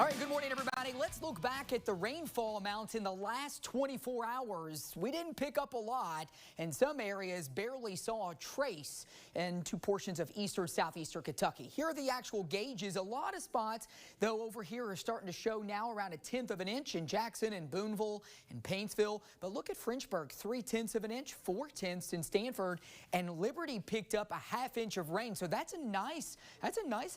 All right, good morning, everybody. Let's look back at the rainfall amounts in the last 24 hours. We didn't pick up a lot, and some areas barely saw a trace into portions of eastern, southeastern Kentucky. Here are the actual gauges. A lot of spots, though, over here are starting to show now around 1/10 of an inch in Jackson and Booneville and Paintsville. But look at Frenchburg, 3/10 of an inch, 4/10 in Stanford, and Liberty picked up a 1/2 inch of rain. So that's a nice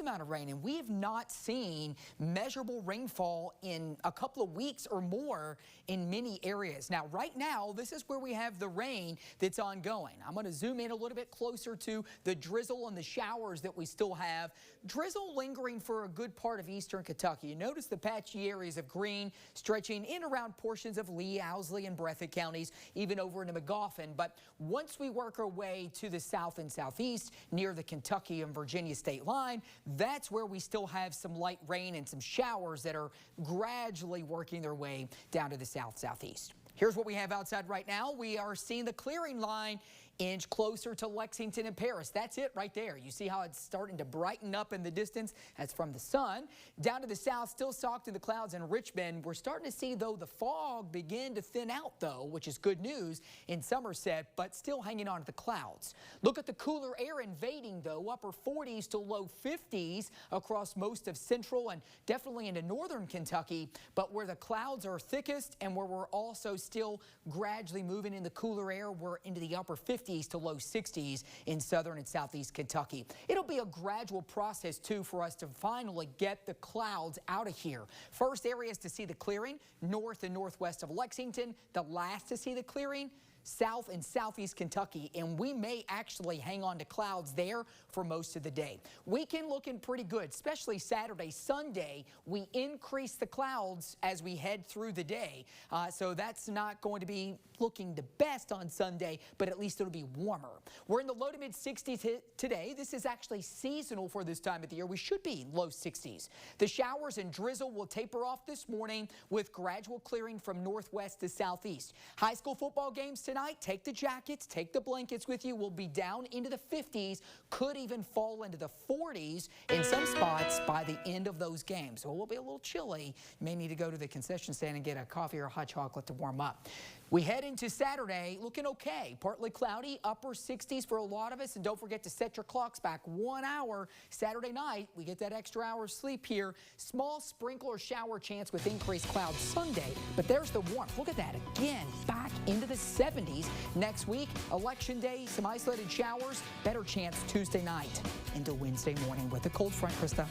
amount of rain, and we have not seen measurable rainfall in a couple of weeks or more in many areas. Now, right now, this is where we have the rain that's ongoing. I'm going to zoom in a little bit closer to the drizzle and the showers that we still have. Drizzle lingering for a good part of eastern Kentucky. You notice the patchy areas of green stretching in around portions of Lee, Owsley, and Breathitt counties, even over into McGoffin. But once we work our way to the south and southeast near the Kentucky and Virginia state line, that's where we still have some light rain and some showers that are gradually working their way down to the southeast. Here's what we have outside right now. We are seeing the clearing line inch closer to Lexington and Paris. That's it right there. You see how it's starting to brighten up in the distance? That's from the sun. Down to the south, still socked in the clouds in Richmond. We're starting to see, though, the fog begin to thin out, though, which is good news in Somerset, but still hanging on to the clouds. Look at the cooler air invading, though, upper 40s to low 50s across most of central and definitely into northern Kentucky, but where the clouds are thickest and where we're also still gradually moving in the cooler air, we're into the upper 50s to low 60s in southern and southeast Kentucky. It'll be a gradual process, too, for us to finally get the clouds out of here. First areas to see the clearing, north and northwest of Lexington. The last to see the clearing, south and southeast Kentucky, and we may actually hang on to clouds there for most of the day. Weekend looking pretty good, especially Saturday, Sunday. We increase the clouds as we head through the day, so that's not going to be looking the best on Sunday, but at least it'll be warmer. We're in the low to mid 60s today. This is actually seasonal for this time of the year. We should be low 60s. The showers and drizzle will taper off this morning with gradual clearing from northwest to southeast. High school football games tonight, take the jackets, take the blankets with you. We'll be down into the 50s, could even fall into the 40s in some spots by the end of those games. So it will be a little chilly. You may need to go to the concession stand and get a coffee or a hot chocolate to warm up. We head into Saturday looking okay. Partly cloudy, upper 60s for a lot of us. And don't forget to set your clocks back 1 hour. Saturday night, we get that extra hour of sleep here. Small sprinkle or shower chance with increased clouds Sunday. But there's the warmth. Look at that again, back into the 70s. Next week, election day, some isolated showers. Better chance Tuesday night into Wednesday morning with a cold front, Krista.